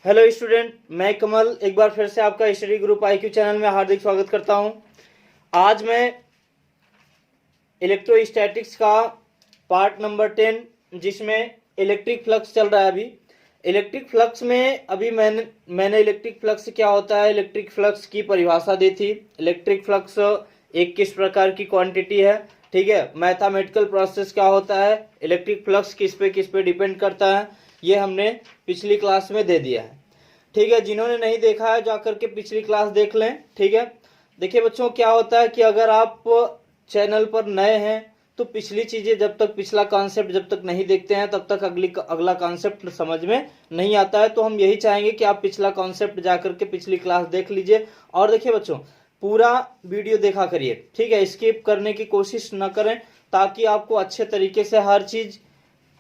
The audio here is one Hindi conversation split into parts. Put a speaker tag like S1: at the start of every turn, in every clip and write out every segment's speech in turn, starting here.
S1: हेलो स्टूडेंट, मैं कमल एक बार फिर से आपका स्टडी ग्रुप IQ चैनल में हार्दिक स्वागत करता हूं। आज मैं इलेक्ट्रोस्टैटिक्स का पार्ट नंबर 10 जिसमें इलेक्ट्रिक फ्लक्स चल रहा है। अभी इलेक्ट्रिक फ्लक्स में मैंने इलेक्ट्रिक फ्लक्स क्या होता है, इलेक्ट्रिक फ्लक्स की परिभाषा दी थी। इलेक्ट्रिक फ्लक्स एक किस प्रकार की क्वांटिटी है, ठीक है। मैथमेटिकल प्रोसेस क्या होता है, इलेक्ट्रिक फ्लक्स किस पे डिपेंड करता है, ये हमने पिछली क्लास में दे दिया है, ठीक है। जिन्होंने नहीं देखा है जाकर के पिछली क्लास देख लें, ठीक है। देखिए बच्चों, क्या होता है कि अगर आप चैनल पर नए हैं तो पिछली चीजें जब तक पिछला कॉन्सेप्ट जब तक नहीं देखते हैं तब तक अगला कॉन्सेप्ट समझ में नहीं आता है। तो हम यही चाहेंगे कि आप पिछला कॉन्सेप्ट जाकर के पिछली क्लास देख लीजिए। और देखिए बच्चों, पूरा वीडियो देखा करिए, ठीक है। स्किप करने की कोशिश न करें ताकि आपको अच्छे तरीके से हर चीज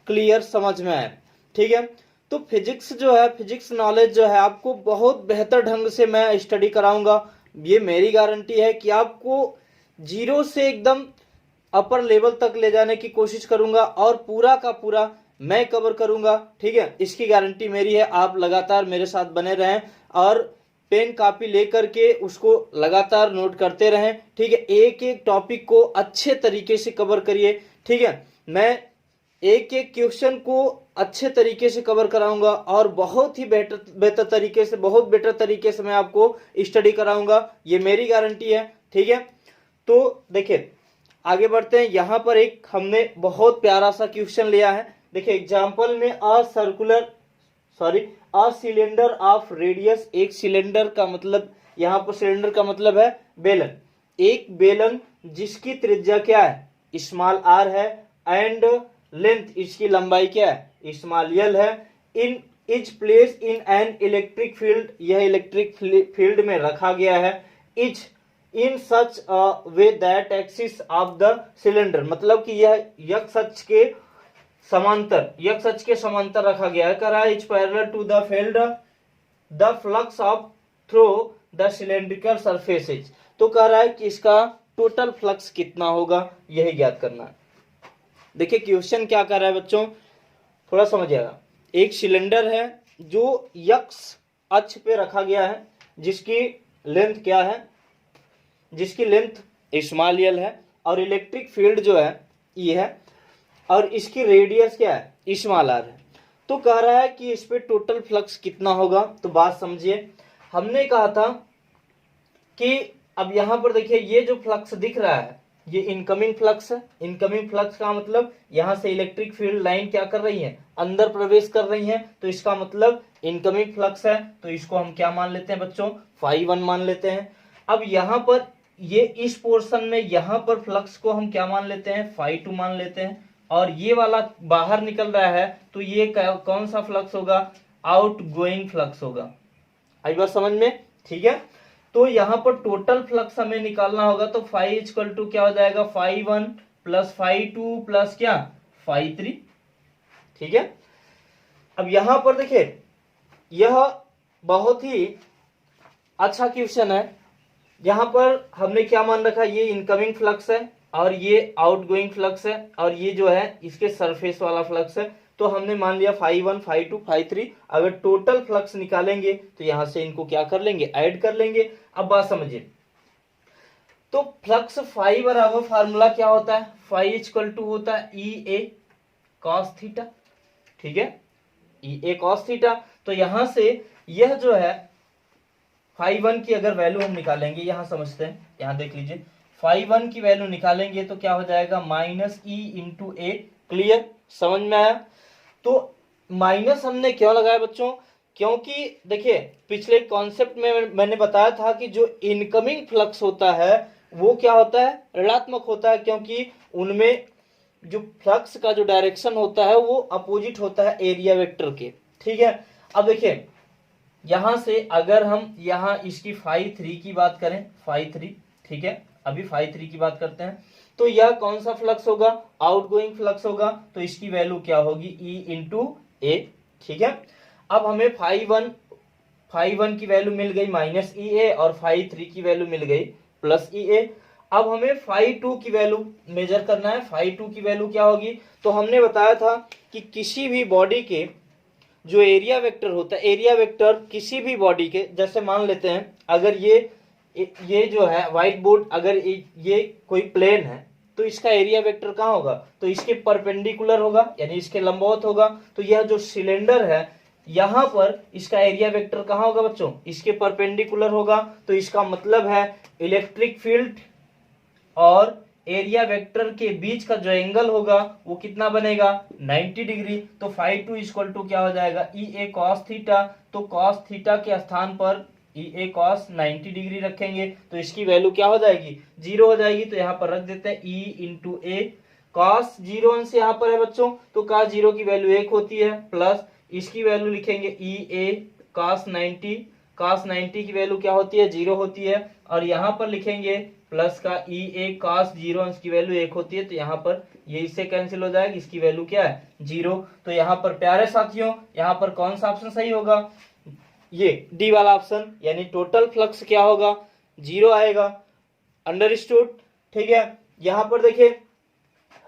S1: क्लियर समझ में आए, ठीक है। तो फिजिक्स जो है, फिजिक्स नॉलेज जो है, आपको बहुत बेहतर ढंग से मैं स्टडी कराऊंगा। ये मेरी गारंटी है कि आपको जीरो से एकदम अपर लेवल तक ले जाने की कोशिश करूंगा और पूरा का पूरा मैं कवर करूंगा, ठीक है। इसकी गारंटी मेरी है। आप लगातार मेरे साथ बने रहें और पेन कॉपी लेकर के उसको लगातार नोट करते रहें, ठीक है। एक एक टॉपिक को अच्छे तरीके से कवर करिए, ठीक है। मैं एक एक क्वेश्चन को अच्छे तरीके से कवर कराऊंगा और बहुत ही बेहतर तरीके से, बहुत बेटर तरीके से मैं आपको स्टडी कराऊंगा, ये मेरी गारंटी है, ठीक है। तो देखिए आगे बढ़ते हैं। यहां पर एक हमने बहुत प्यारा सा क्वेश्चन लिया है। देखिए एग्जांपल में अ सिलेंडर ऑफ रेडियस, एक सिलेंडर का मतलब, यहां पर सिलेंडर का मतलब है बेलन। एक बेलन जिसकी त्रिज्या क्या है, स्मॉल r है, एंड लेंथ, इसकी लंबाई क्या है, स्मॉल l है। In is place in an electric field, यह इलेक्ट्रिक फील्ड में रखा गया है। Is in such way that axis of the cylinder, मतलब कि यह यक्ष अक्ष के समांतर रखा गया है। कह रहा है is parallel to the field the flux of through the cylindrical surfaces. तो कह रहा है कि इसका टोटल फ्लक्स कितना होगा, यही ज्ञात करना है। देखिए क्वेश्चन क्या कर रहा है बच्चों, थोड़ा समझिएगा। एक सिलेंडर है जो यक्ष अक्ष पे रखा गया है, जिसकी लेंथ क्या है, जिसकी लेंथ स्मॉल l है, और इलेक्ट्रिक फील्ड जो है ये है, और इसकी रेडियस क्या है, स्मॉल r है। तो कह रहा है कि इस पे टोटल फ्लक्स कितना होगा। तो बात समझिए, हमने कहा था कि अब यहां पर देखिए ये जो फ्लक्स दिख रहा है ये इनकमिंग फ्लक्स है। इनकमिंग फ्लक्स का मतलब यहां से इलेक्ट्रिक फील्ड लाइन क्या कर रही है, अंदर प्रवेश कर रही है, तो इसका मतलब इनकमिंग फ्लक्स है। तो इसको हम क्या मान लेते हैं बच्चों, φ1 मान लेते हैं। अब यहां पर ये इस पोर्शन में यहां पर फ्लक्स को हम क्या मान लेते हैं, φ2 मान लेते हैं। और ये वाला बाहर निकल रहा है तो ये कौन सा फ्लक्स होगा, आउट गोइंग फ्लक्स होगा। आई बात समझ में, ठीक है। तो यहां पर टोटल फ्लक्स हमें निकालना होगा, तो φ इक्वल टू क्या हो जाएगा, φ1 प्लस φ2 प्लस क्या, φ3, ठीक है। अब यहां पर देखिए यह बहुत ही अच्छा क्वेश्चन है। यहां पर हमने क्या मान रखा, ये इनकमिंग फ्लक्स है और ये आउटगोइंग फ्लक्स है, और ये जो है इसके सरफेस वाला फ्लक्स है। तो हमने मान लिया φ1 φ2 φ3। अगर टोटल फ्लक्स निकालेंगे तो यहां से इनको क्या कर लेंगे, ऐड कर लेंगे। अब बात समझिए, तो फ्लक्स फाई बराबर फार्मूला क्या होता है, फाई इक्वल टू होता है E A cos थीटा, ठीक है, E A cos थीटा। तो यहां से यह जो है φ1 की अगर वैल्यू हम निकालेंगे, यहां समझते हैं, यहां देख लीजिए, φ1 की वैल्यू निकालेंगे तो क्या हो जाएगा, -E इंटू ए। क्लियर, समझ में आया। तो माइनस हमने क्यों लगाया बच्चों, क्योंकि देखिए पिछले कॉन्सेप्ट में मैंने बताया था कि जो इनकमिंग फ्लक्स होता है वो क्या होता है, ऋणात्मक होता है, क्योंकि उनमें जो फ्लक्स का जो डायरेक्शन होता है वो अपोजिट होता है एरिया वेक्टर के, ठीक है। अब देखिए यहां से अगर हम यहां इसकी φ3 की बात करें, φ3, ठीक है, अभी φ3 की बात करते हैं, तो यह कौन सा फ्लक्स होगा, आउटगोइंग फ्लक्स होगा। तो इसकी वैल्यू क्या होगी, E इंटू ए, ठीक है। अब हमें φ1 की वैल्यू मिल गई -EA और φ3 की वैल्यू मिल गई +EA। अब हमें φ2 की वैल्यू मेजर करना है। φ2 की वैल्यू क्या होगी, तो हमने बताया था कि किसी भी बॉडी के जो एरिया वेक्टर होता है, एरिया वेक्टर किसी भी बॉडी के, जैसे मान लेते हैं अगर ये जो है व्हाइट बोर्ड, अगर ये कोई प्लेन है तो इसका एरिया वेक्टर कहाँ होगा, तो इसके परपेंडिकुलर होगा यानी इसके लंबवत होगा। तो यह जो सिलेंडर है यहां पर इसका एरिया वेक्टर कहाँ होगा बच्चों, इसके परपेंडिकुलर होगा। तो इसका मतलब है इलेक्ट्रिक फील्ड और एरिया वेक्टर के बीच का जो एंगल होगा वो कितना बनेगा, 90 डिग्री। तो फाई टू इक्वल टू क्या हो जाएगा, ई ए कॉस थीटा। तो कॉस थीटा के स्थान पर ई ए कॉस 90 डिग्री रखेंगे तो इसकी वैल्यू क्या हो जाएगी, 0 हो जाएगी। तो यहाँ पर रख देते हैं ई इंटू ए कॉस 0 अंश यहाँ पर है बच्चों, तो कॉस 0 की वैल्यू 1 होती है, प्लस इसकी वैल्यू लिखेंगे ई ए कॉस 90, कॉस 90 की वैल्यू क्या होती है, 0 होती है। और यहाँ पर लिखेंगे प्लस का ई ए कॉस 0 अंश की वैल्यू 1 होती है। तो यहाँ पर ये इससे कैंसिल हो जाएगा, इसकी वैल्यू क्या है, 0। तो यहाँ पर प्यारे साथियों यहाँ पर कौन सा ऑप्शन सही होगा, ये डी वाला ऑप्शन, यानी टोटल फ्लक्स क्या होगा, 0 आएगा। अंडरस्टूड, ठीक है। यहाँ पर देखिए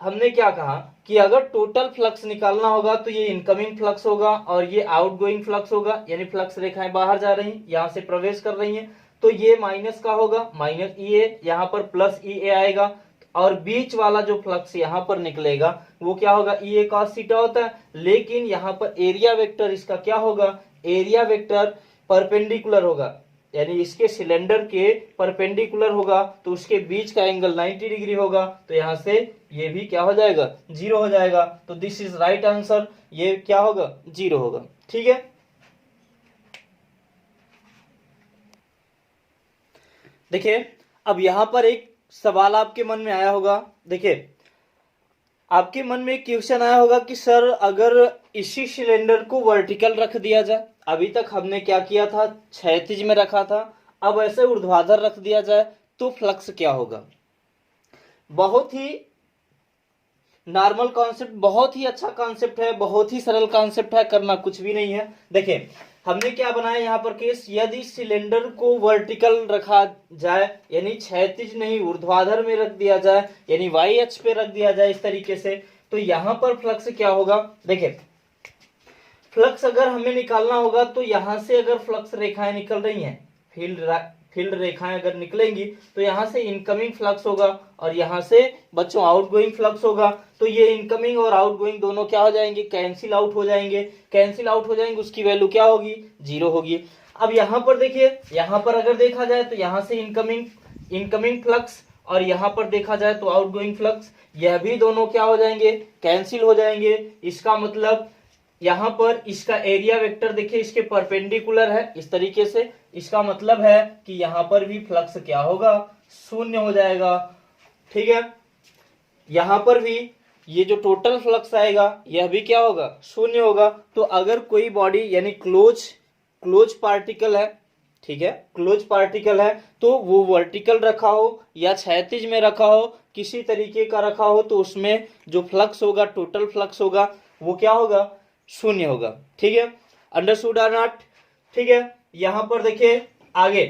S1: हमने क्या कहा कि अगर टोटल फ्लक्स निकालना होगा तो ये इनकमिंग फ्लक्स होगा और ये आउटगोइंग फ्लक्स होगा, यानी फ्लक्स रेखाएं बाहर जा रही हैं, यहाँ से प्रवेश कर रही हैं। तो ये माइनस का होगा, माइनस ई ए, यहाँ पर प्लस ई ए आएगा। और बीच वाला जो फ्लक्स यहाँ पर निकलेगा वो क्या होगा, ई ए कॉस थीटा होता है। लेकिन यहाँ पर एरिया वेक्टर इसका क्या होगा, एरिया वेक्टर परपेंडिकुलर होगा, यानी इसके सिलेंडर के परपेंडिकुलर होगा। तो उसके बीच का एंगल 90 डिग्री होगा। तो यहाँ से ये भी क्या हो जाएगा, 0 हो जाएगा। तो दिस इज राइट आंसर, ये क्या होगा, 0 होगा। ठीक है, देखिए अब यहां पर एक सवाल आपके मन में आया होगा। देखिए आपके मन में एक क्वेश्चन आया होगा कि सर अगर इसी सिलेंडर को वर्टिकल रख दिया जाए, अभी तक हमने क्या किया था, क्षैतिज में रखा था, अब ऐसे ऊर्ध्वाधर रख दिया जाए तो फ्लक्स क्या होगा। बहुत ही नॉर्मल कॉन्सेप्ट, बहुत ही अच्छा कॉन्सेप्ट है, बहुत ही सरल कॉन्सेप्ट है, करना कुछ भी नहीं है। देखिए हमने क्या बनाया यहाँ पर केस, यदि सिलेंडर को वर्टिकल रखा जाए यानी क्षैतिज नहीं ऊर्ध्वाधर में रख दिया जाए, यानी वाई अक्ष पे रख दिया जाए इस तरीके से, तो यहाँ पर फ्लक्स क्या होगा। देखिए फ्लक्स अगर हमें निकालना होगा तो यहाँ से अगर फ्लक्स रेखाएं निकल रही हैं, फील्ड रेखाएं अगर निकलेंगी तो यहाँ से इनकमिंग फ्लक्स होगा और यहाँ से बच्चों आउटगोइंग फ्लक्स होगा। तो ये इनकमिंग और आउटगोइंग दोनों क्या हो जाएंगे, कैंसिल आउट हो जाएंगे, कैंसिल आउट हो जाएंगे, उसकी वैल्यू क्या होगी, 0 होगी। अब यहाँ पर देखिए, यहाँ पर अगर देखा जाए तो यहाँ से इनकमिंग फ्लक्स और यहाँ पर देखा जाए तो आउटगोइंग फ्लक्स, यह भी दोनों क्या हो जाएंगे, कैंसिल हो जाएंगे। इसका मतलब यहाँ पर इसका एरिया वेक्टर देखिए इसके परपेंडिकुलर है इस तरीके से, इसका मतलब है कि यहाँ पर भी फ्लक्स क्या होगा, 0 हो जाएगा। ठीक है, यहाँ पर भी ये जो टोटल फ्लक्स आएगा यह भी क्या होगा, 0 होगा। तो अगर कोई बॉडी यानी क्लोज पार्टिकल है, ठीक है, क्लोज पार्टिकल है, तो वो वर्टिकल रखा हो या क्षैतिज में रखा हो, किसी तरीके का रखा हो, तो उसमें जो फ्लक्स होगा, टोटल फ्लक्स होगा, वो क्या होगा, 0 होगा। ठीक है, अंडरस्टूड आर नॉट। ठीक है, यहां पर देखिए आगे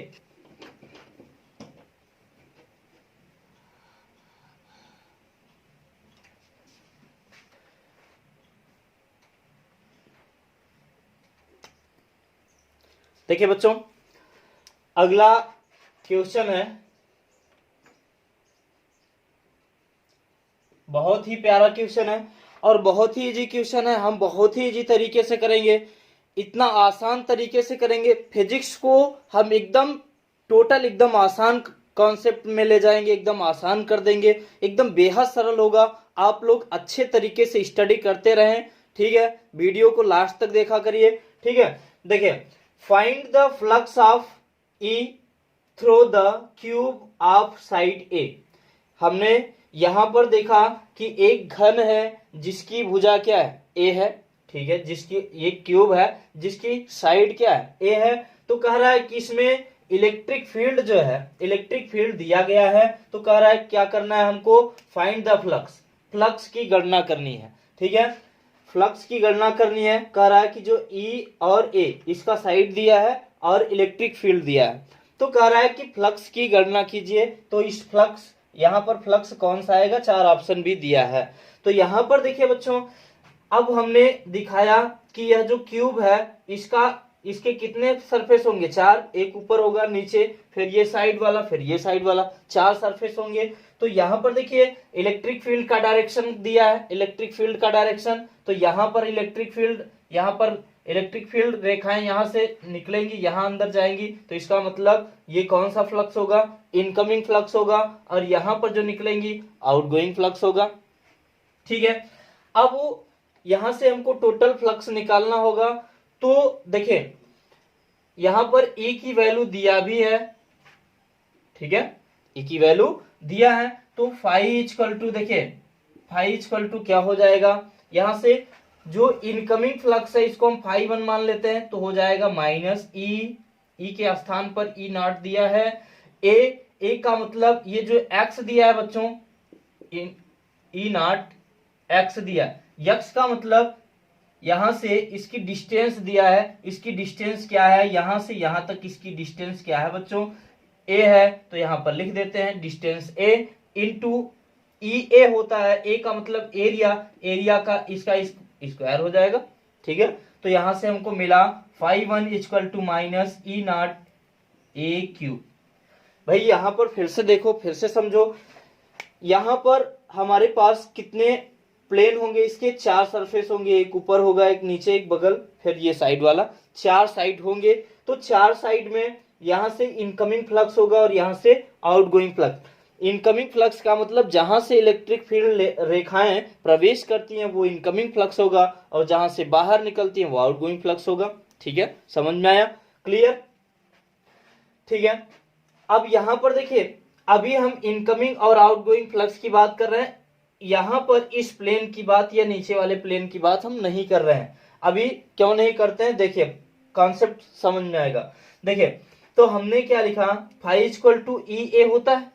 S1: देखिए बच्चों, अगला क्वेश्चन है, बहुत ही प्यारा क्वेश्चन है और बहुत ही इजी क्वेश्चन है। हम बहुत ही इजी तरीके से करेंगे, इतना आसान तरीके से करेंगे। फिजिक्स को हम एकदम आसान कॉन्सेप्ट में ले जाएंगे, एकदम आसान कर देंगे, एकदम बेहद सरल होगा। आप लोग अच्छे तरीके से स्टडी करते रहें। ठीक है, वीडियो को लास्ट तक देखा करिए। ठीक है, देखिए find the flux of E through the cube of side a. हमने यहां पर देखा कि एक घन है जिसकी भुजा क्या है, ए है, ठीक है, जिसकी एक क्यूब है जिसकी साइड क्या है, ए है। तो कह रहा है कि इसमें इलेक्ट्रिक फील्ड जो है, इलेक्ट्रिक फील्ड दिया गया है। तो कह रहा है क्या करना है हमको, फाइंड द फ्लक्स, फ्लक्स की गणना करनी है। ठीक है, फ्लक्स की गणना करनी है। कह रहा है कि जो ई और ए इसका साइड दिया है और इलेक्ट्रिक फील्ड दिया है, तो कह रहा है कि फ्लक्स की गणना कीजिए। तो इस फ्लक्स, यहां पर फ्लक्स कौन सा आएगा, 4 ऑप्शन भी दिया है। तो यहां पर देखिए बच्चों, अब हमने दिखाया कि यह जो क्यूब है इसके कितने सरफेस होंगे, 4, एक ऊपर होगा, नीचे, फिर ये साइड वाला, फिर ये साइड वाला, 4 सरफेस होंगे। तो यहाँ पर देखिए इलेक्ट्रिक फील्ड का डायरेक्शन दिया है, इलेक्ट्रिक फील्ड का डायरेक्शन, तो यहाँ पर इलेक्ट्रिक फील्ड रेखाएं यहाँ से निकलेंगी, यहाँ अंदर जाएंगी, तो इसका मतलब ये कौन सा फ्लक्स होगा, इनकमिंग फ्लक्स होगा, और यहाँ पर जो निकलेंगी आउटगोइंग फ्लक्स होगा। ठीक है, अब यहां से हमको टोटल फ्लक्स निकालना होगा। तो देखिए यहां पर E की वैल्यू दिया भी है, ठीक है, E की वैल्यू दिया है, तो फाई इक्वल टू, देखिए फाई इक्वल टू क्या हो जाएगा, यहां से जो इनकमिंग फ्लक्स है इसको हम फाई 1 मान लेते हैं, तो हो जाएगा माइनस ई के स्थान पर E नॉट दिया है, ए का मतलब ये जो एक्स दिया है बच्चों, ई नॉट एक्स दिया, यक्स का मतलब यहां से इसकी डिस्टेंस दिया है, इसकी डिस्टेंस क्या है, यहां से यहां तक इसकी डिस्टेंस क्या है बच्चों, ए है, तो यहां पर लिख देते हैं डिस्टेंस ए इंटू ई ए होता है, ए का मतलब एरिया का इसका स्क्वायर हो जाएगा। ठीक है, तो यहां से हमको मिला phi 1 equal to minus E naught a cube. भाई यहां पर फिर से देखो, फिर से समझो, यहां पर हमारे पास कितने प्लेन होंगे, इसके 4 सरफेस होंगे, एक ऊपर होगा, एक नीचे, एक बगल, फिर ये साइड वाला, 4 साइड होंगे। तो 4 साइड में यहां से इनकमिंग फ्लक्स होगा और यहां से आउटगोइंग फ्लक्स। इनकमिंग फ्लक्स का मतलब जहां से इलेक्ट्रिक फील्ड रेखाएं प्रवेश करती हैं वो इनकमिंग फ्लक्स होगा, और जहां से बाहर निकलती हैं वो आउटगोइंग फ्लक्स होगा। ठीक है, समझ में आया, क्लियर। ठीक है, अब यहां पर देखिए, अभी हम इनकमिंग और आउटगोइंग फ्लक्स की बात कर रहे हैं, यहां पर इस प्लेन की बात या नीचे वाले प्लेन की बात हम नहीं कर रहे हैं। अभी क्यों नहीं करते हैं, देखिए कॉन्सेप्ट समझ में आएगा। देखिए तो हमने क्या लिखा, फाई इक्वल टू ई ए होता है,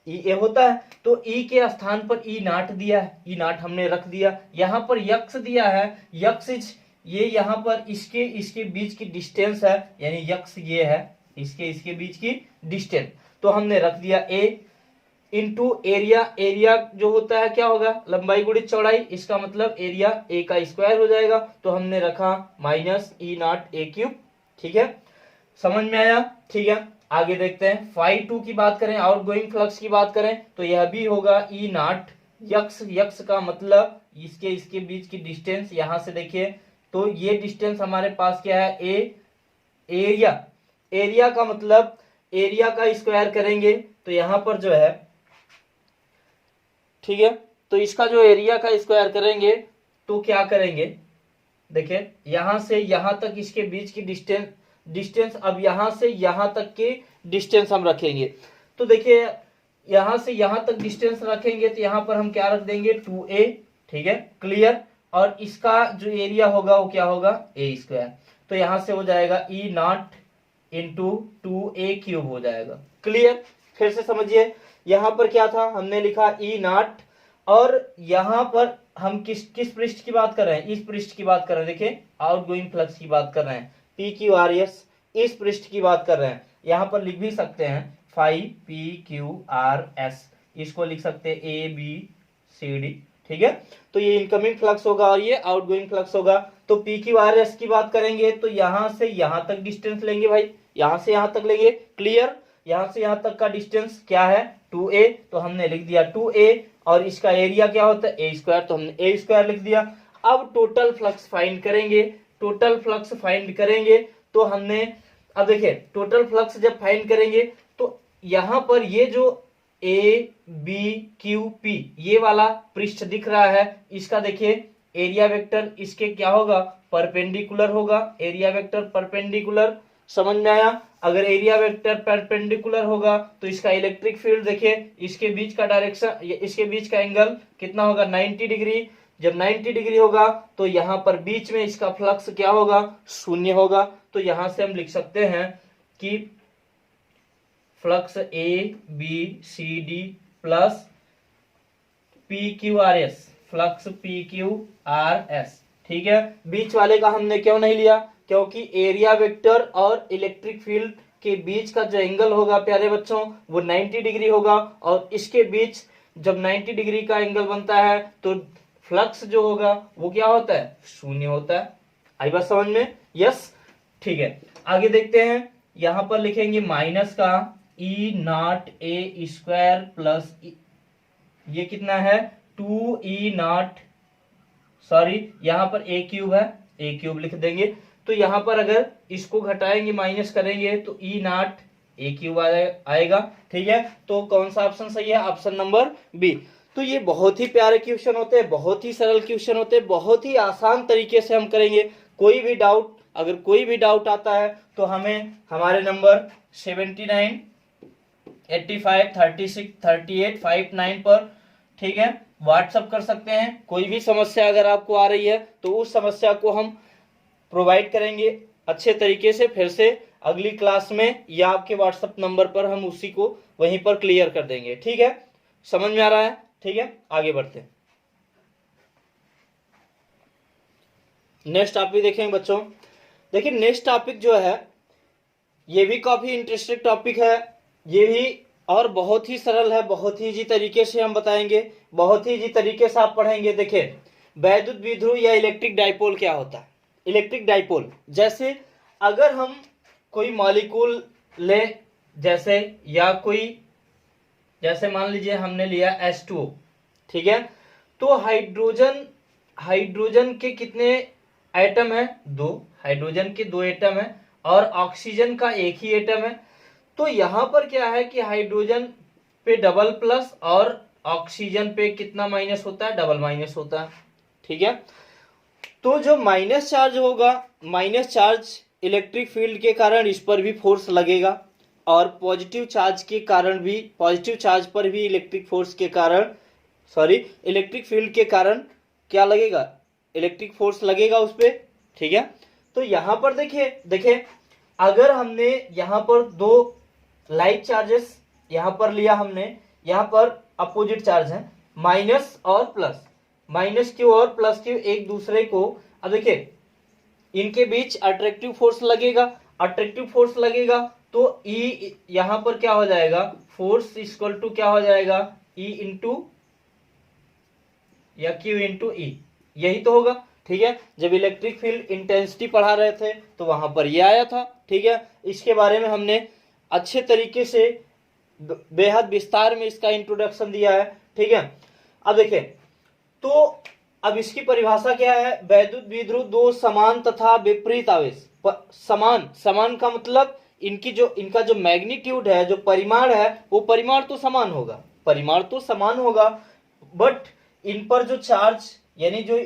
S1: ई ए होता है, तो ई के स्थान पर ई नॉट दिया है, ई नॉट हमने रख दिया, यहां पर यक्स दिया है, यक्स ये यहां पर इसके बीच की डिस्टेंस है, यानी यक्स ये है, इसके बीच की डिस्टेंस, तो हमने रख दिया ए इंटू एरिया जो होता है क्या होगा, लंबाई गुणित चौड़ाई, इसका मतलब एरिया ए का स्क्वायर हो जाएगा, तो हमने रखा minus E naught a cube. ठीक है, समझ में आया। ठीक है, आगे देखते हैं, फाई 2 की बात करें, आउटगोइंग फ्लक्स की बात करें, तो यह भी होगा ई नॉट यक्स का मतलब इसके बीच की डिस्टेंस, यहां से देखिए तो ये डिस्टेंस हमारे पास क्या है, एरिया का मतलब एरिया का स्क्वायर करेंगे, तो यहां पर जो है, ठीक है, तो इसका जो एरिया का स्क्वायर करेंगे तो क्या करेंगे, देखिए यहां से यहां तक इसके बीच की डिस्टेंस, अब यहां से यहां तक की डिस्टेंस हम रखेंगे, तो देखिए यहां से यहां तक डिस्टेंस रखेंगे, तो यहां पर हम क्या रख देंगे, 2a। ठीक है, क्लियर, और इसका जो एरिया होगा वो क्या होगा, ए स्क्वायर, तो यहां से हो जाएगा ई नॉट इंटू 2a क्यूब हो जाएगा। क्लियर, फिर से समझिए, यहां पर क्या था, हमने लिखा ई नॉट, और यहां पर हम किस पृष्ठ की बात कर रहे हैं, इस पृष्ठ की बात कर रहे हैं, देखिए आउटगोइंग फ्लक्स की बात कर रहे हैं, पी क्यू आर एस, इस पृष्ठ की बात कर रहे हैं, यहां पर लिख भी सकते हैं phi P Q R S, इसको लिख सकते हैं ए बी सी डी। ठीक है, तो ये इनकमिंग फ्लक्स होगा और ये आउटगोइंग फ्लक्स होगा। तो पी क्यू आर एस की बात करेंगे तो यहां से यहां तक डिस्टेंस लेंगे भाई, यहां से यहां तक लेंगे, क्लियर, यहां से यहां तक का डिस्टेंस क्या है, 2a, तो हमने लिख दिया 2a, और इसका एरिया क्या होता है, ए स्क्वायर, तो हमने ए स्क्वायर लिख दिया। अब टोटल फ्लक्स फाइंड करेंगे, टोटल फ्लक्स फाइंड करेंगे, तो हमने, अब देखिए टोटल फ्लक्स जब फाइंड करेंगे तो यहां पर ये जो ए बी क्यू पी ये वाला पृष्ठ दिख रहा है, इसका देखिए एरिया वेक्टर इसके क्या होगा, परपेंडिकुलर होगा, एरिया वेक्टर परपेंडिकुलर, समझ में आया। अगर एरिया वेक्टर परपेंडिकुलर होगा तो इसका इलेक्ट्रिक फील्ड देखिए, इसके बीच का डायरेक्शन, इसके बीच का एंगल कितना होगा, 90 डिग्री। जब 90 डिग्री होगा तो यहाँ पर बीच में इसका फ्लक्स क्या होगा, शून्य होगा। तो यहां से हम लिख सकते हैं कि flux A B C D plus P Q R S, flux P Q R S. ठीक है, बीच वाले का हमने क्यों नहीं लिया, क्योंकि एरिया वेक्टर और इलेक्ट्रिक फील्ड के बीच का जो एंगल होगा प्यारे बच्चों वो 90 डिग्री होगा, और इसके बीच जब 90 डिग्री का एंगल बनता है तो फ्लक्स जो होगा वो क्या होता है, शून्य होता है। आई बात समझ में? यस, ठीक है। आगे देखते हैं, यहां पर लिखेंगे माइनस का ई नॉट ए स्क्वायर प्लस ये कितना है 2e नॉट, सॉरी यहाँ पर ए क्यूब है, ए क्यूब लिख देंगे। तो यहाँ पर अगर इसको घटाएंगे माइनस करेंगे तो ई नॉट ए क्यूब आएगा। ठीक है, तो कौन सा ऑप्शन सही है? Option number B. तो ये बहुत ही प्यारे क्वेश्चन होते हैं, बहुत ही सरल क्वेश्चन होते हैं, बहुत ही आसान तरीके से हम करेंगे। कोई भी डाउट, अगर कोई भी डाउट आता है तो हमें हमारे नंबर 79 85 36 38 59 पर, ठीक है, व्हाट्सअप कर सकते हैं। कोई भी समस्या अगर आपको आ रही है तो उस समस्या को हम प्रोवाइड करेंगे अच्छे तरीके से, फिर से अगली क्लास में या आपके व्हाट्सएप नंबर पर हम उसी को वहीं पर क्लियर कर देंगे। ठीक है, समझ में आ रहा है? ठीक है, आगे बढ़ते हैं। नेक्स्ट टॉपिक देखेंगे बच्चों। देखिए नेक्स्ट टॉपिक जो है ये भी काफी इंटरेस्टिंग टॉपिक है, ये भी और बहुत ही सरल है, बहुत ही इजी तरीके से हम बताएंगे, बहुत ही इजी तरीके से आप पढ़ेंगे। देखिए वैद्युत द्विध्रुव या इलेक्ट्रिक डाइपोल क्या होता है? इलेक्ट्रिक डाइपोल, जैसे अगर हम कोई मॉलिक्यूल ले, जैसे या कोई, जैसे मान लीजिए हमने लिया H2O, ठीक है, तो हाइड्रोजन के कितने एटम है? 2, हाइड्रोजन के 2 एटम है और ऑक्सीजन का एक ही एटम है। तो यहां पर क्या है कि हाइड्रोजन पे डबल प्लस और ऑक्सीजन पे कितना माइनस होता है? डबल माइनस होता है। ठीक है, तो जो माइनस चार्ज होगा, माइनस चार्ज इलेक्ट्रिक फील्ड के कारण इस पर भी फोर्स लगेगा और पॉजिटिव चार्ज के कारण भी, पॉजिटिव चार्ज पर भी इलेक्ट्रिक फोर्स के कारण, सॉरी इलेक्ट्रिक फील्ड के कारण क्या लगेगा? इलेक्ट्रिक फोर्स लगेगा उस पर। ठीक है, तो यहां पर देखिए अगर हमने यहां पर 2 लाइक चार्जेस यहां पर लिया हमने, यहां पर अपोजिट चार्ज है माइनस और प्लस, माइनस क्यू और प्लस क्यू एक दूसरे को, अब देखिए इनके बीच अट्रैक्टिव फोर्स लगेगा, अट्रैक्टिव फोर्स लगेगा तो E यहां पर क्या हो जाएगा? फोर्स इक्वल टू क्या हो जाएगा? E इंटू या Q इंटू E, यही तो होगा। ठीक है, जब इलेक्ट्रिक फील्ड इंटेंसिटी पढ़ा रहे थे तो वहां पर ये आया था। ठीक है, इसके बारे में हमने अच्छे तरीके से बेहद विस्तार में इसका इंट्रोडक्शन दिया है। ठीक है, अब देखिए तो अब इसकी परिभाषा क्या है? वैद्युत द्विध्रुव 2 समान तथा विपरीत आवेश, समान का मतलब इनका जो मैग्नीट्यूड है, जो परिमाण है, वो परिमाण तो समान होगा, परिमाण तो समान होगा, बट इन पर जो चार्ज यानी जो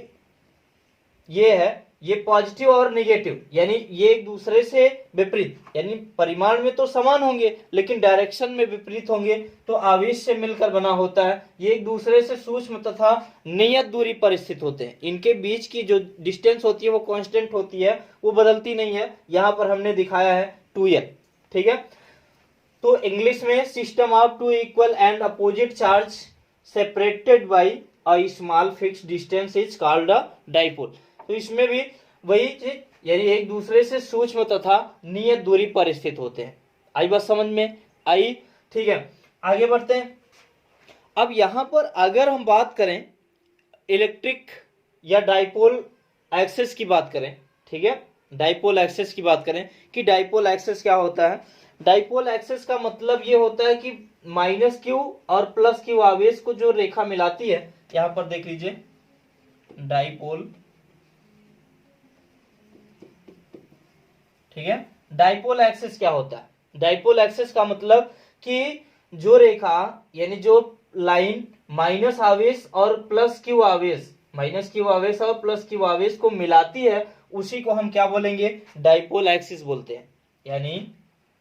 S1: ये है, ये पॉजिटिव और नेगेटिव, यानी ये एक दूसरे से विपरीत, यानी परिमाण में तो समान होंगे लेकिन डायरेक्शन में विपरीत होंगे, तो आवेश से मिलकर बना होता है। ये एक दूसरे से सूक्ष्म तथा नियत दूरी पर स्थित होते हैं। इनके बीच की जो डिस्टेंस होती है वो कांस्टेंट होती है, वो बदलती नहीं है। यहां पर हमने दिखाया है 2L। ठीक है, तो इंग्लिश में system of 2 equal and opposite charge separated by a small fixed distance is called a dipole. तो इसमें भी वही चीज, यानी एक दूसरे से सूक्ष्म तथा नियत दूरी पर स्थित होते हैं। आई बात समझ में आई? ठीक है, आगे बढ़ते हैं। अब यहां पर अगर हम बात करें इलेक्ट्रिक या डाइपोल एक्सेस की बात करें, ठीक है, डाइपोल एक्सेस की बात करें कि डाइपोल एक्सेस क्या होता है? डाइपोल एक्सेस का मतलब ये होता है कि माइनस क्यू और प्लस क्यू आवेश को जो रेखा मिलाती है, यहां पर देख लीजिए डाइपोल, ठीक है, डाइपोल एक्सिस क्या होता है? डाइपोल एक्सिस का मतलब कि जो रेखा यानी जो लाइन माइनस आवेश और प्लस क्यू आवेश, माइनस क्यू आवेश और प्लस क्यू आवेश को मिलाती है, उसी को हम क्या बोलेंगे? डाइपोल एक्सिस बोलते हैं। यानी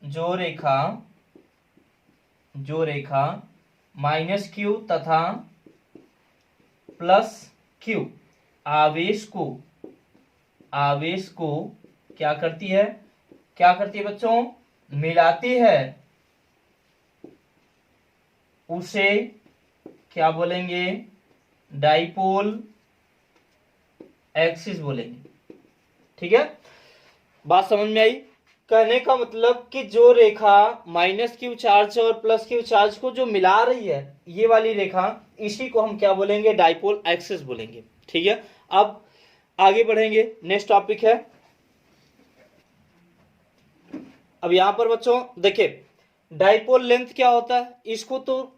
S1: जो रेखा माइनस क्यू तथा प्लस क्यू आवेश को क्या करती है बच्चों? मिलाती है, उसे क्या बोलेंगे? डाइपोल एक्सिस बोलेंगे। ठीक है, बात समझ में आई? कहने का मतलब कि जो रेखा माइनस क्यू चार्ज और प्लस क्यू चार्ज को जो मिला रही है, ये वाली रेखा, इसी को हम क्या बोलेंगे? डाइपोल एक्सिस बोलेंगे। ठीक है, अब आगे बढ़ेंगे, नेक्स्ट टॉपिक है। अब यहां पर बच्चों देखिए डाइपोल लेंथ क्या होता है, इसको तो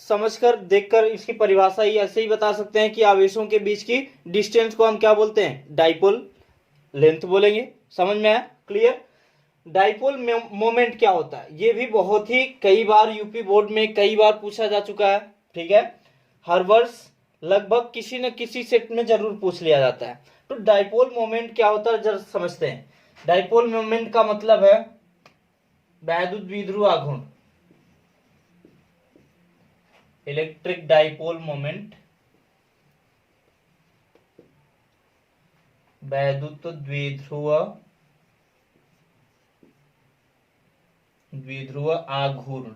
S1: समझकर देखकर इसकी परिभाषा ही ऐसे ही बता सकते हैं कि आवेशों के बीच की डिस्टेंस को हम क्या बोलते हैं, डाइपोल लेंथ बोलेंगे। समझ में आया, क्लियर। डाइपोल मोमेंट क्या होता है, ये भी बहुत ही कई बार यूपी बोर्ड में कई बार पूछा जा चुका है, ठीक है। हर वर्ष लगभग किसी न किसी सेट में जरूर पूछ लिया जाता है। तो डाइपोल मोमेंट क्या होता है जरा समझते हैं। डाइपोल मोमेंट का मतलब है वैद्युत द्विध्रुव आघूर्ण, इलेक्ट्रिक डाइपोल मोमेंट, वैद्युत द्विध्रुव आघूर्ण।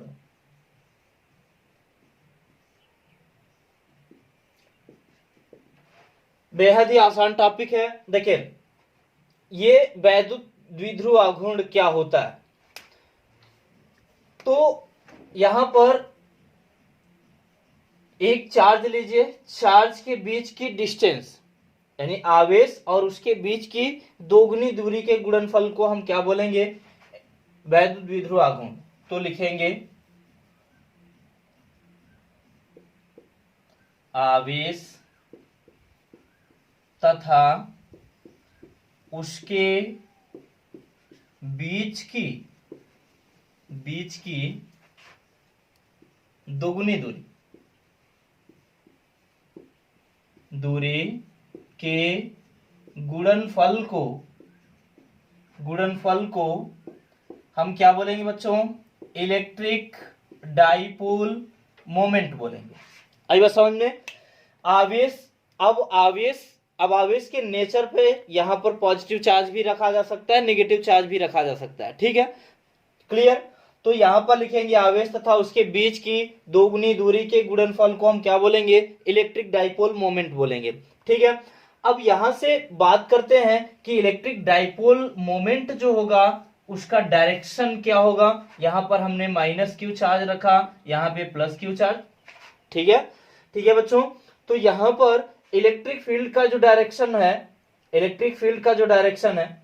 S1: बेहद ही आसान टॉपिक है। देखिए ये वैद्युत द्विध्रुव आघूर्ण क्या होता है, तो यहां पर एक चार्ज लीजिए, चार्ज के बीच की डिस्टेंस यानी आवेश और उसके बीच की दोगुनी दूरी के गुणनफल को हम क्या बोलेंगे, वैद्युत द्विध्रुव आघूर्ण। तो लिखेंगे आवेश तथा उसके बीच की दोगुनी दूरी के गुणनफल को हम क्या बोलेंगे बच्चों, इलेक्ट्रिक डाइपोल मोमेंट बोलेंगे। आई बात समझ में। अब आवेश के नेचर पे यहां पर पॉजिटिव चार्ज भी रखा जा सकता है, नेगेटिव चार्ज भी रखा जा सकता है, ठीक है, क्लियर। तो यहां पर लिखेंगे आवेश तथा उसके बीच की दोगुनी दूरी के गुणनफल को हम क्या बोलेंगे, इलेक्ट्रिक डाइपोल मोमेंट बोलेंगे, ठीक है। अब यहां से बात करते हैं कि इलेक्ट्रिक डाइपोल मोमेंट जो होगा उसका डायरेक्शन क्या होगा। यहां पर हमने माइनस क्यू चार्ज रखा, यहां पे प्लस क्यू चार्ज, ठीक है बच्चों। तो यहां पर इलेक्ट्रिक फील्ड का जो डायरेक्शन है,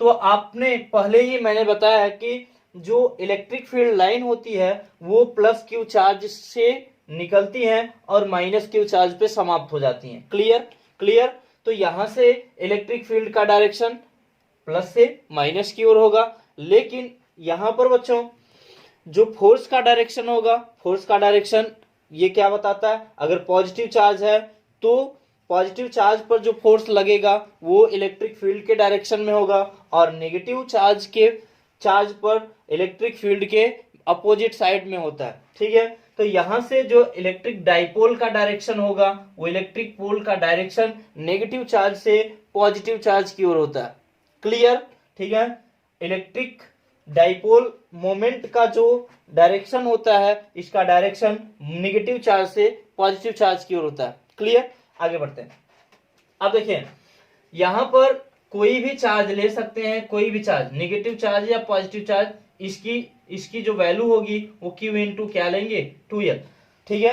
S1: तो आपने पहले ही मैंने बताया है कि जो इलेक्ट्रिक फील्ड लाइन होती है वो प्लस क्यू चार्ज से निकलती हैं और माइनस क्यू चार्ज पे समाप्त हो जाती हैं, क्लियर। तो यहां से इलेक्ट्रिक फील्ड का डायरेक्शन प्लस से माइनस की ओर होगा, लेकिन यहां पर बच्चों जो फोर्स का डायरेक्शन होगा, फोर्स का डायरेक्शन ये क्या बताता है, अगर पॉजिटिव चार्ज है तो पॉजिटिव चार्ज पर जो फोर्स लगेगा वो इलेक्ट्रिक फील्ड के डायरेक्शन में होगा और नेगेटिव चार्ज पर इलेक्ट्रिक फील्ड के अपोजिट साइड में होता है, ठीक है। तो यहां से जो इलेक्ट्रिक डाइपोल का डायरेक्शन होगा वो इलेक्ट्रिक पोल का डायरेक्शन नेगेटिव चार्ज से पॉजिटिव चार्ज की ओर होता है, क्लियर, ठीक है। इलेक्ट्रिक डाइपोल मोमेंट का जो डायरेक्शन होता है इसका डायरेक्शन नेगेटिव चार्ज से पॉजिटिव चार्ज की ओर होता है, क्लियर। आगे बढ़ते हैं। अब देखिए यहां पर कोई भी चार्ज ले सकते हैं, कोई भी चार्ज, नेगेटिव चार्ज या पॉजिटिव चार्ज, इसकी जो वैल्यू होगी वो Q इंटू क्या लेंगे, 2L, ठीक है।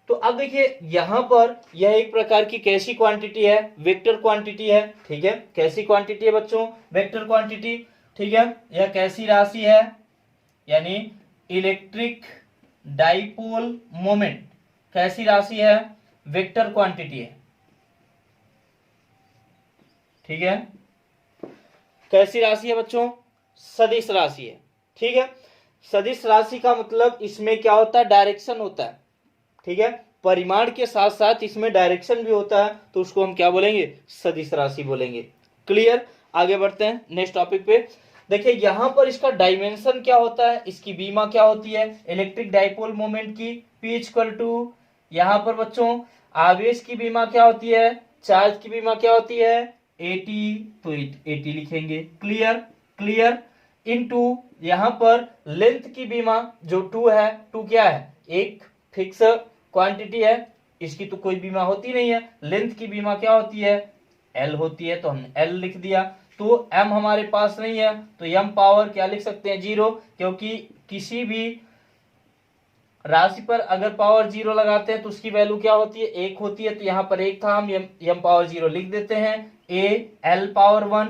S1: तो अब देखिए यहां पर यह एक प्रकार की कैसी क्वांटिटी है, वेक्टर क्वांटिटी है, ठीक है। कैसी क्वांटिटी है बच्चों, वेक्टर क्वांटिटी, ठीक है। यह कैसी राशि है, यानी इलेक्ट्रिक डाइपोल मोमेंट कैसी राशि है, वेक्टर क्वांटिटी है, ठीक है। कैसी राशि है बच्चों, सदिश राशि है, ठीक है। सदिश राशि का मतलब इसमें क्या होता है, डायरेक्शन होता है, ठीक है। परिमाण के साथ साथ इसमें डायरेक्शन भी होता है, तो उसको हम क्या बोलेंगे, सदिश राशि बोलेंगे, क्लियर। आगे बढ़ते हैं नेक्स्ट टॉपिक पे। देखिए यहां पर इसका डायमेंशन क्या होता है, इसकी बीमा क्या होती है, इलेक्ट्रिक डाइपोल मोमेंट की P इक्वल टू, यहां पर बच्चों आवेश की बीमा क्या होती है, चार्ज की बीमा क्या होती है, AT, तो AT लिखेंगे, क्लियर इनटू यहां पर लेंथ की बीमा जो 2 है, 2 क्या है, एक फिक्स क्वांटिटी है, इसकी तो कोई बीमा होती नहीं है। लेंथ की बीमा क्या होती है, L होती है, तो हमने L लिख दिया। तो M हमारे पास नहीं है तो M पावर क्या लिख सकते हैं, 0, क्योंकि किसी भी राशि पर अगर पावर 0 लगाते हैं तो उसकी वैल्यू क्या होती है, 1 होती है। तो यहाँ पर 1 था, हम m पावर 0 लिख देते हैं, a l power 1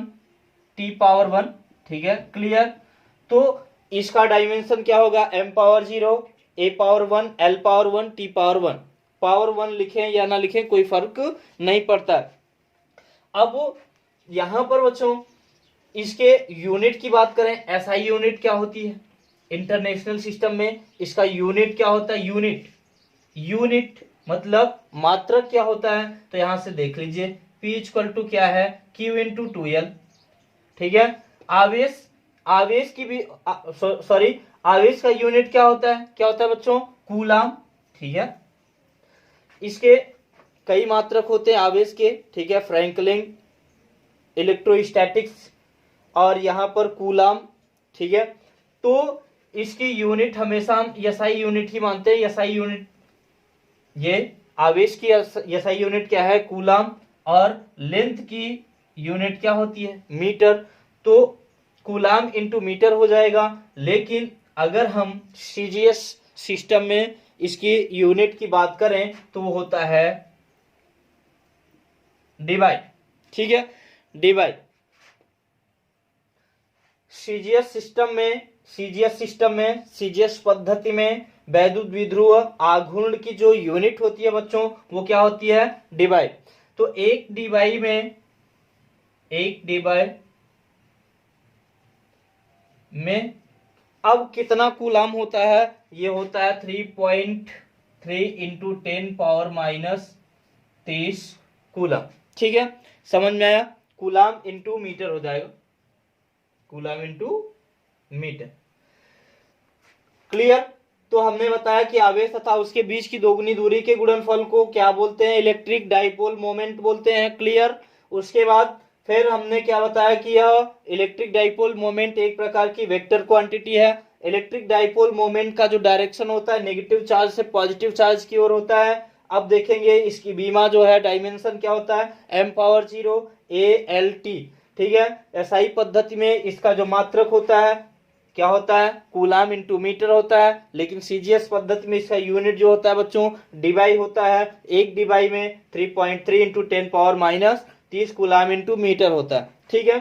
S1: t power 1, ठीक है, क्लियर। तो इसका डायमेंशन क्या होगा, m power 0 a power 1 l power 1 t power 1। Power 1 लिखें या ना लिखें कोई फर्क नहीं पड़ता। अब यहां पर बच्चों इसके यूनिट की बात करें, एसआई यूनिट क्या होती है इंटरनेशनल सिस्टम में, इसका यूनिट क्या होता है, यूनिट मतलब मात्रक क्या होता है। तो यहां से देख लीजिए P इक्वल टू क्या है, Q इंटू 2L, ठीक है। आवेश की भी सॉरी आवेश का यूनिट क्या होता है बच्चों, कूलाम, ठीक है। इसके कई मात्रक होते हैं आवेश के, ठीक है, फ्रैंकलिन, इलेक्ट्रोस्टैटिक्स और यहां पर कूलाम, ठीक है। तो इसकी यूनिट हमेशा हम एसआई यूनिट ही मानते हैं। एसआई यूनिट, ये आवेश की एसआई यूनिट क्या है, कूलाम, और लेंथ की यूनिट क्या होती है, मीटर। तो कूलाम इंटू मीटर हो जाएगा। लेकिन अगर हम सीजीएस सिस्टम में इसकी यूनिट की बात करें तो वो होता है डिवाइड, ठीक है, डिवाइड। सीजीएस पद्धति में वैद्युत विध्रुव आघूर्ण की जो यूनिट होती है बच्चों वो क्या होती है, डिवाइड। तो एक डिवाइड में अब कितना कूलाम होता है, ये होता है 3.3 इंटू 10 पावर माइनस 30 कूलाम, ठीक है, समझ में आया। कूलाम इंटू मीटर हो जाएगा, कूलाम इंटू मीटर, क्लियर। तो हमने बताया कि आवेश तथा उसके बीच की दोगुनी दूरी के गुणनफल को क्या बोलते हैं, इलेक्ट्रिक डाइपोल मोमेंट बोलते हैं, क्लियर। उसके बाद फिर हमने क्या बताया कि यह इलेक्ट्रिक डाइपोल मोमेंट एक प्रकार की वेक्टर क्वांटिटी है। इलेक्ट्रिक डाइपोल मोमेंट का जो डायरेक्शन होता है नेगेटिव चार्ज से पॉजिटिव चार्ज की ओर होता है। अब देखेंगे इसकी बीमा जो है डायमेंशन क्या होता है, m पावर 0 ALT, ठीक है। एसआई पद्धति में इसका जो मात्रक होता है क्या होता है, कूलाम इंटू मीटर होता है। लेकिन सीजीएस पद्धति में इसका यूनिट जो होता है बच्चों डिवाई होता है। एक डिवाई में 3.3 into 10 power minus 30 coulomb into metre होता है, ठीक है।